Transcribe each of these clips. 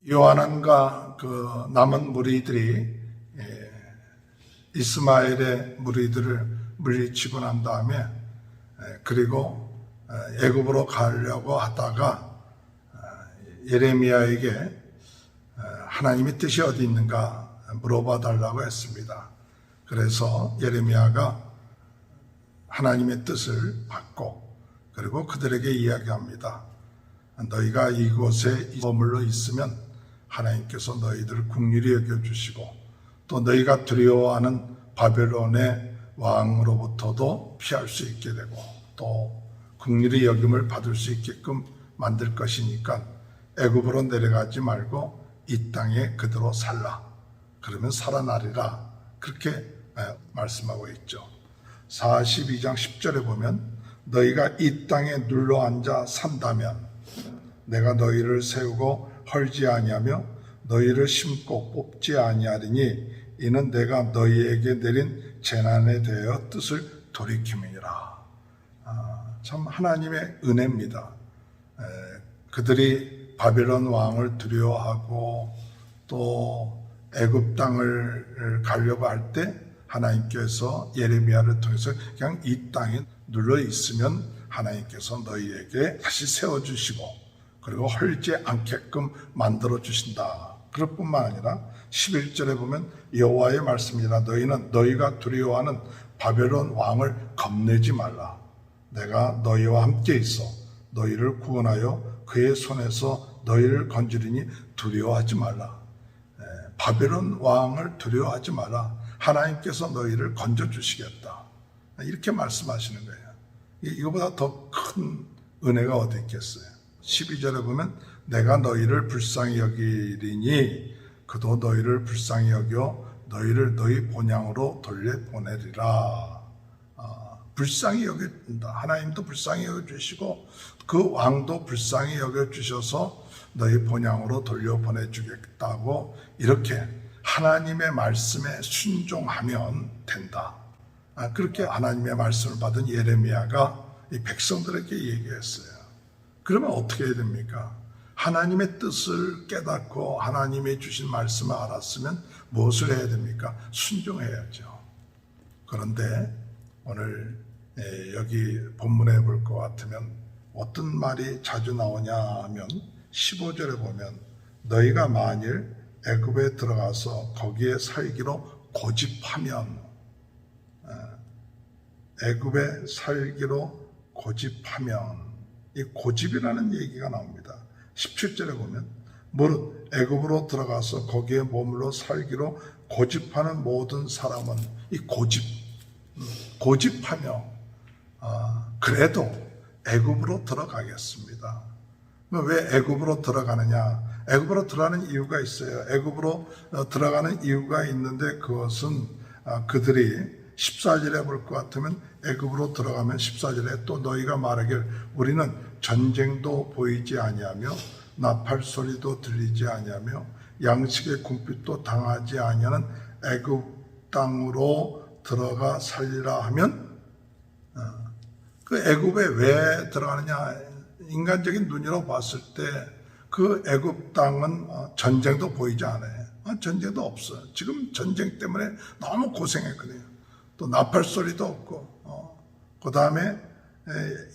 요한과 그 남은 무리들이 이스마엘의 무리들을 물리치고 난 다음에 그리고 애굽으로 가려고 하다가 예레미야에게 하나님의 뜻이 어디 있는가 물어봐 달라고 했습니다. 그래서 예레미야가 하나님의 뜻을 받고 그리고 그들에게 이야기합니다. 너희가 이곳에 머물러 있으면 하나님께서 너희들을 긍휼히 여겨주시고 또 너희가 두려워하는 바벨론의 왕으로부터도 피할 수 있게 되고 또 긍휼히 여김을 받을 수 있게끔 만들 것이니까 애굽으로 내려가지 말고 이 땅에 그대로 살라. 그러면 살아나리라. 그렇게 말씀하고 있죠. 42장 10절에 보면 너희가 이 땅에 눌러앉아 산다면 내가 너희를 세우고 헐지 아니하며 너희를 심고 뽑지 아니하리니 이는 내가 너희에게 내린 재난에 대하여 뜻을 돌이킴이니라. 참 하나님의 은혜입니다. 그들이 바벨론 왕을 두려워하고 또 애굽 땅을 가려고 할 때 하나님께서 예레미야를 통해서 그냥 이 땅에 눌러 있으면 하나님께서 너희에게 다시 세워주시고 그리고 헐지 않게끔 만들어 주신다. 그럴 뿐만 아니라 11절에 보면 여호와의 말씀이라 너희는 너희가 두려워하는 바벨론 왕을 겁내지 말라. 내가 너희와 함께 있어 너희를 구원하여 그의 손에서 너희를 건지리니 두려워하지 말라. 바벨론 왕을 두려워하지 말라. 하나님께서 너희를 건져주시겠다. 이렇게 말씀하시는 거예요. 이거보다 더 큰 은혜가 어디 있겠어요. 12절에 보면 내가 너희를 불쌍히 여기리니 그도 너희를 불쌍히 여겨 너희를 너희 본향으로 돌려보내리라. 불쌍히 여긴다. 하나님도 불쌍히 여겨주시고 그 왕도 불쌍히 여겨주셔서 너희 본향으로 돌려보내주겠다고 이렇게 하나님의 말씀에 순종하면 된다. 그렇게 하나님의 말씀을 받은 예레미야가 이 백성들에게 얘기했어요. 그러면 어떻게 해야 됩니까? 하나님의 뜻을 깨닫고 하나님의 주신 말씀을 알았으면 무엇을 해야 됩니까? 순종해야죠. 그런데 오늘 여기 본문에 볼 것 같으면 어떤 말이 자주 나오냐 하면 15절에 보면 너희가 만일 애굽에 들어가서 거기에 살기로 고집하면 애굽에 살기로 고집하면 이 고집이라는 얘기가 나옵니다. 17절에 보면 무릇 애굽으로 들어가서 거기에 머물러 살기로 고집하는 모든 사람은 이 고집하며 그래도 애굽으로 들어가겠습니다. 왜 애굽으로 들어가느냐? 애굽으로 들어가는 이유가 있어요. 애굽으로 들어가는 이유가 있는데 그것은 그들이 14절에 볼 것 같으면 애굽으로 들어가면 14절에 또 너희가 말하길 우리는 전쟁도 보이지 아니하며 나팔 소리도 들리지 아니하며 양식의 궁핍도 당하지 아니하는 애굽 땅으로 들어가 살리라 하면 그 애굽에 왜 들어가느냐? 인간적인 눈으로 봤을 때 그 애굽 땅은 전쟁도 보이지 않아요. 전쟁도 없어요. 지금 전쟁 때문에 너무 고생했거든요. 또 나팔 소리도 없고 그 다음에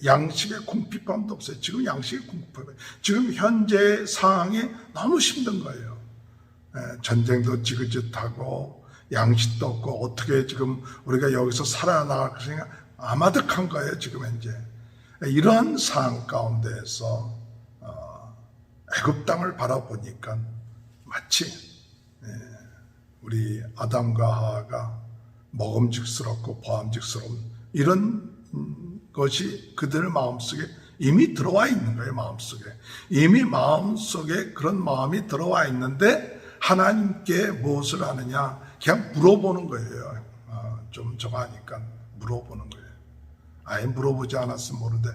양식의 궁핍함도 없어요. 지금 양식의 궁핍함, 지금 현재 상황이 너무 힘든 거예요. 전쟁도 지긋지긋하고 양식도 없고 어떻게 지금 우리가 여기서 살아나갈 것인가 아마득한 거예요. 지금 현재 이러한 상황 가운데에서 애굽 땅을 바라보니까 마치 우리 아담과 하와가 먹음직스럽고 보암직스러운 이런 것이 그들 마음속에 이미 들어와 있는 거예요. 마음속에 이미 마음속에 그런 마음이 들어와 있는데 하나님께 무엇을 하느냐? 그냥 물어보는 거예요. 좀 저거 하니까 물어보는 거예요. 아예 물어보지 않았으면 모르는데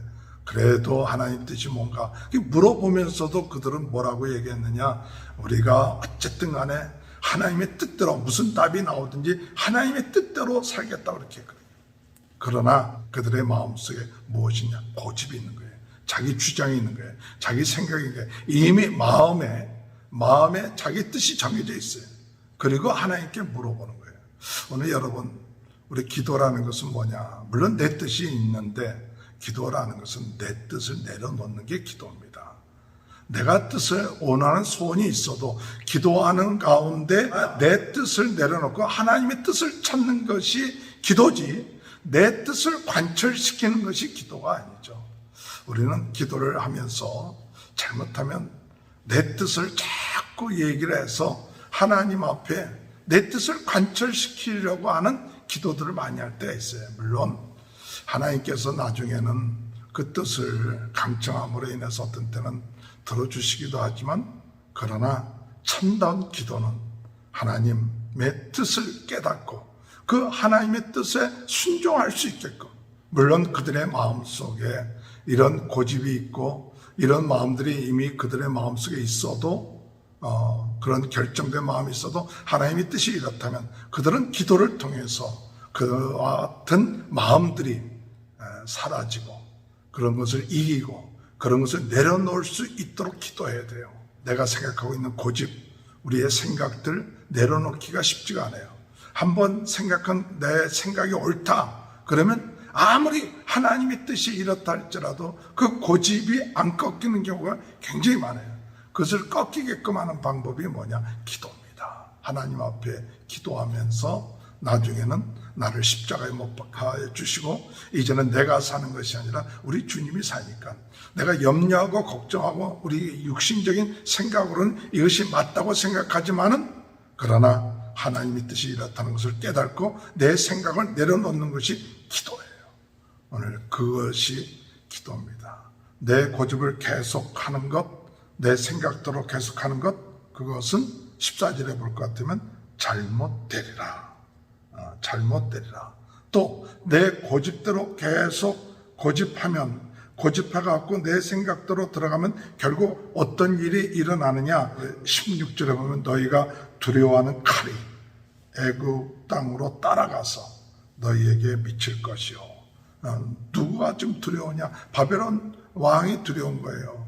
그래도 하나님 뜻이 뭔가 물어보면서도 그들은 뭐라고 얘기했느냐? 우리가 어쨌든 간에 하나님의 뜻대로 무슨 답이 나오든지 하나님의 뜻대로 살겠다고 그렇게 했거든요. 그러나 그들의 마음속에 무엇이냐? 고집이 있는 거예요. 자기 주장이 있는 거예요. 자기 생각이 있는 거예요. 이미 마음에 마음에 자기 뜻이 정해져 있어요. 그리고 하나님께 물어보는 거예요. 오늘 여러분, 우리 기도라는 것은 뭐냐? 물론 내 뜻이 있는데 기도라는 것은 내 뜻을 내려놓는 게 기도입니다. 내가 뜻을 원하는 소원이 있어도 기도하는 가운데 내 뜻을 내려놓고 하나님의 뜻을 찾는 것이 기도지, 내 뜻을 관철시키는 것이 기도가 아니죠. 우리는 기도를 하면서 잘못하면 내 뜻을 자꾸 얘기를 해서 하나님 앞에 내 뜻을 관철시키려고 하는 기도들을 많이 할 때가 있어요. 물론 하나님께서 나중에는 그 뜻을 강청함으로 인해서 어떤 때는 들어주시기도 하지만, 그러나 참다운 기도는 하나님의 뜻을 깨닫고 그 하나님의 뜻에 순종할 수 있게끔, 물론 그들의 마음속에 이런 고집이 있고 이런 마음들이 이미 그들의 마음속에 있어도, 그런 결정된 마음이 있어도 하나님의 뜻이 이렇다면 그들은 기도를 통해서 그와 같은 마음들이 사라지고 그런 것을 이기고 그런 것을 내려놓을 수 있도록 기도해야 돼요. 내가 생각하고 있는 고집, 우리의 생각들 내려놓기가 쉽지가 않아요. 한번 생각한 내 생각이 옳다 그러면 아무리 하나님의 뜻이 이렇다 할지라도 그 고집이 안 꺾이는 경우가 굉장히 많아요. 그것을 꺾이게끔 하는 방법이 뭐냐? 기도입니다. 하나님 앞에 기도하면서 나중에는 나를 십자가에 못 박아 주시고 이제는 내가 사는 것이 아니라 우리 주님이 사니까, 내가 염려하고 걱정하고 우리 육신적인 생각으로는 이것이 맞다고 생각하지만은, 그러나 하나님의 뜻이 이렇다는 것을 깨닫고 내 생각을 내려놓는 것이 기도예요. 오늘 그것이 기도입니다. 내 고집을 계속하는 것, 내 생각대로 계속하는 것, 그것은 14절에 볼 것 같으면 잘못되리라. 잘못되리라. 또 내 고집대로 계속 고집하면, 고집해갖고 내 생각대로 들어가면 결국 어떤 일이 일어나느냐? 16절에 보면 너희가 두려워하는 칼이 애굽 땅으로 따라가서 너희에게 미칠 것이요. 누구가 좀 두려우냐? 바벨론 왕이 두려운 거예요.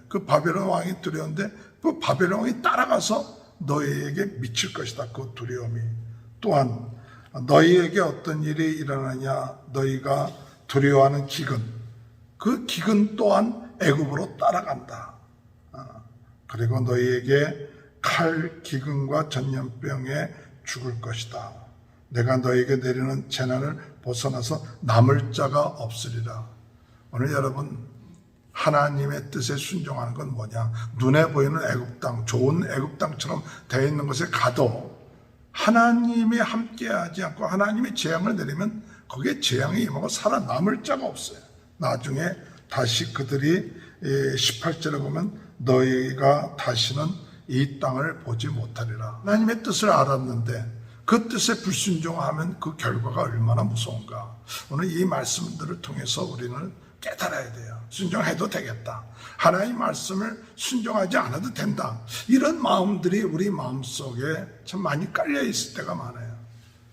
그 바벨론 왕이 두려운데 그 바벨론 왕이 따라가서 너희에게 미칠 것이다. 그 두려움이. 또한 너희에게 어떤 일이 일어나냐? 너희가 두려워하는 기근, 그 기근 또한 애굽으로 따라간다. 그리고 너희에게 칼, 기근과 전염병에 죽을 것이다. 내가 너희에게 내리는 재난을 벗어나서 남을 자가 없으리라. 오늘 여러분, 하나님의 뜻에 순종하는 건 뭐냐? 눈에 보이는 애굽 땅, 좋은 애굽 땅처럼 되어 있는 곳에 가도 하나님이 함께하지 않고 하나님의 재앙을 내리면 거기에 재앙이 임하고 살아남을 자가 없어요. 나중에 다시 그들이 18절에 보면 너희가 다시는 이 땅을 보지 못하리라. 하나님의 뜻을 알았는데 그 뜻에 불순종하면 그 결과가 얼마나 무서운가. 오늘 이 말씀들을 통해서 우리는 깨달아야 돼요. 순종해도 되겠다. 하나님 말씀을 순종하지 않아도 된다. 이런 마음들이 우리 마음속에 참 많이 깔려 있을 때가 많아요.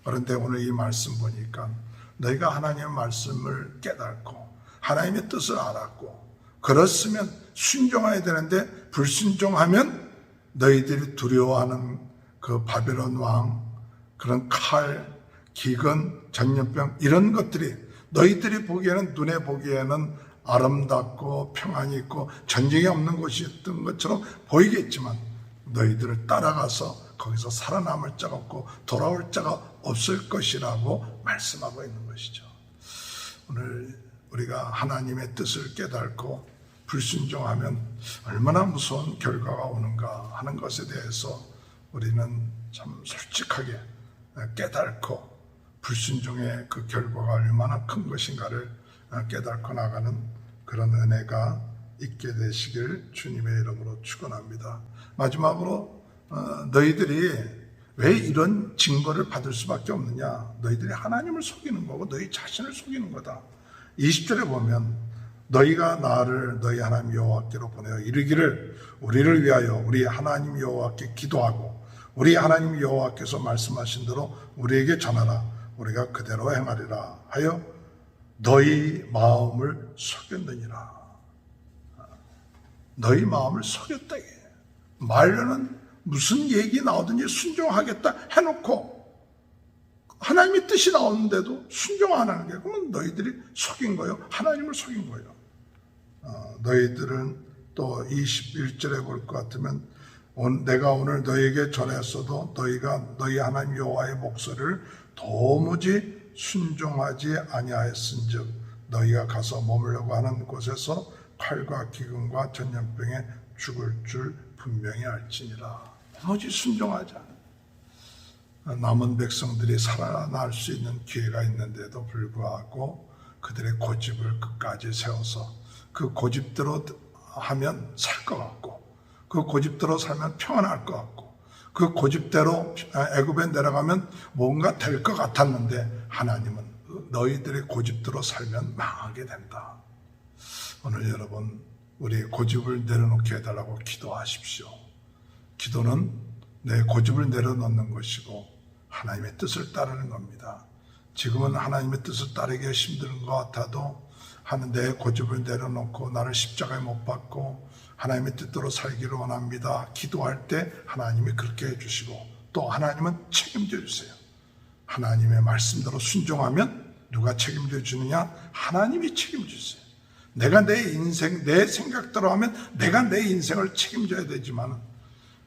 그런데 오늘 이 말씀 보니까 너희가 하나님의 말씀을 깨닫고 하나님의 뜻을 알았고 그렇으면 순종해야 되는데 불순종하면 너희들이 두려워하는 그 바벨론 왕, 그런 칼, 기근, 전염병 이런 것들이 너희들이 보기에는, 눈에 보기에는 아름답고 평안이 있고 전쟁이 없는 곳이었던 것처럼 보이겠지만 너희들을 따라가서 거기서 살아남을 자가 없고 돌아올 자가 없을 것이라고 말씀하고 있는 것이죠. 오늘 우리가 하나님의 뜻을 깨닫고 불순종하면 얼마나 무서운 결과가 오는가 하는 것에 대해서 우리는 참 솔직하게 깨닫고 불순종의 그 결과가 얼마나 큰 것인가를 깨닫고 나가는 그런 은혜가 있게 되시길 주님의 이름으로 축원합니다. 마지막으로 너희들이 왜 이런 징벌을 받을 수밖에 없느냐? 너희들이 하나님을 속이는 거고 너희 자신을 속이는 거다. 20절에 보면 너희가 나를 너희 하나님 여호와께로 보내어 이르기를 우리를 위하여 우리 하나님 여호와께 기도하고 우리 하나님 여호와께서 말씀하신 대로 우리에게 전하라. 우리가 그대로 행하리라 하여 너희 마음을 속였느니라. 너희 마음을 속였다. 말로는 무슨 얘기 나오든지 순종하겠다 해놓고 하나님의 뜻이 나오는데도 순종 안 하는 게, 그러면 너희들이 속인 거예요. 하나님을 속인 거예요. 너희들은 또 21절에 볼 것 같으면 내가 오늘 너희에게 전했어도 너희가 너희 하나님 여호와의 목소리를 도무지 순종하지 아니하였은즉 너희가 가서 머물려고 하는 곳에서 칼과 기근과 전염병에 죽을 줄 분명히 알지니라. 도무지 순종하지 않아. 남은 백성들이 살아날 수 있는 기회가 있는데도 불구하고 그들의 고집을 끝까지 세워서 그 고집대로 하면 살 것 같고, 그 고집대로 살면 평안할 것 같고, 그 고집대로 애굽에 내려가면 뭔가 될 것 같았는데 하나님은 너희들의 고집대로 살면 망하게 된다. 오늘 여러분, 우리 고집을 내려놓게 해달라고 기도하십시오. 기도는 내 고집을 내려놓는 것이고 하나님의 뜻을 따르는 겁니다. 지금은 하나님의 뜻을 따르기가 힘든 것 같아도 내 고집을 내려놓고 나를 십자가에 못 박고 하나님의 뜻대로 살기를 원합니다. 기도할 때 하나님이 그렇게 해주시고 또 하나님은 책임져 주세요. 하나님의 말씀대로 순종하면 누가 책임져 주느냐? 하나님이 책임져 주세요. 내가 내 인생, 내 생각대로 하면 내가 내 인생을 책임져야 되지만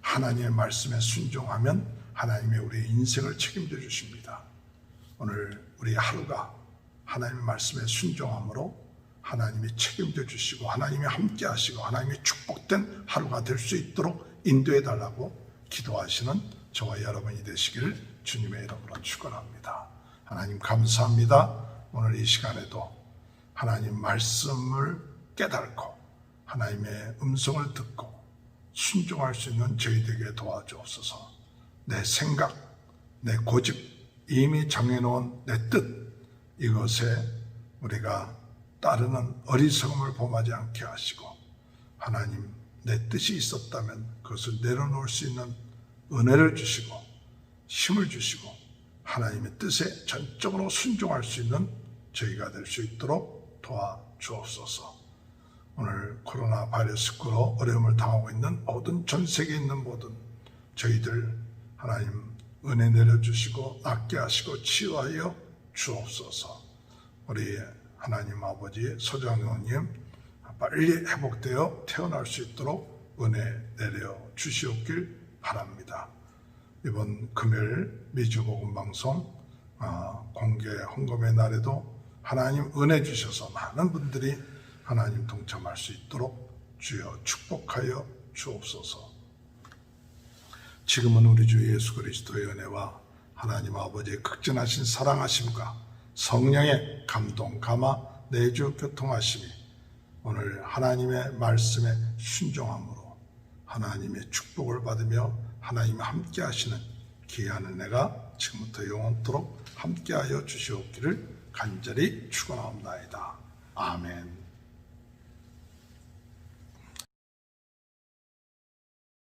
하나님의 말씀에 순종하면 하나님의 우리 인생을 책임져 주십니다. 오늘 우리 하루가 하나님의 말씀에 순종함으로 하나님이 책임져 주시고 하나님이 함께 하시고 하나님이 축복된 하루가 될 수 있도록 인도해 달라고 기도하시는 저와 여러분이 되시기를 주님의 이름으로 축원합니다. 하나님 감사합니다. 오늘 이 시간에도 하나님 말씀을 깨닫고 하나님의 음성을 듣고 순종할 수 있는 저희들에게 도와주옵소서. 내 생각, 내 고집, 이미 정해놓은 내 뜻, 이것에 우리가 따르는 어리석음을 범하지 않게 하시고 하나님 내 뜻이 있었다면 그것을 내려놓을 수 있는 은혜를 주시고 힘을 주시고 하나님의 뜻에 전적으로 순종할 수 있는 저희가 될 수 있도록 도와주옵소서. 오늘 코로나 바이러스로 어려움을 당하고 있는 모든 전 세계에 있는 모든 저희들 하나님 은혜 내려주시고 낫게 하시고 치유하여 주옵소서. 우리 하나님 아버지 소장로님 빨리 회복되어 태어날 수 있도록 은혜 내려 주시옵길 바랍니다. 이번 금요일 미주복음방송 공개 헌금의 날에도 하나님 은혜 주셔서 많은 분들이 하나님 동참할 수 있도록 주여 축복하여 주옵소서. 지금은 우리 주 예수 그리스도의 은혜와 하나님 아버지의 극진하신 사랑하심과 성령의 감동, 감화, 내주 교통하심이 오늘 하나님의 말씀에 순종함으로 하나님의 축복을 받으며 하나님이 함께 하시는 귀한 은혜가 지금부터 영원토록 함께하여 주시옵기를 간절히 축원하옵나이다. 아멘.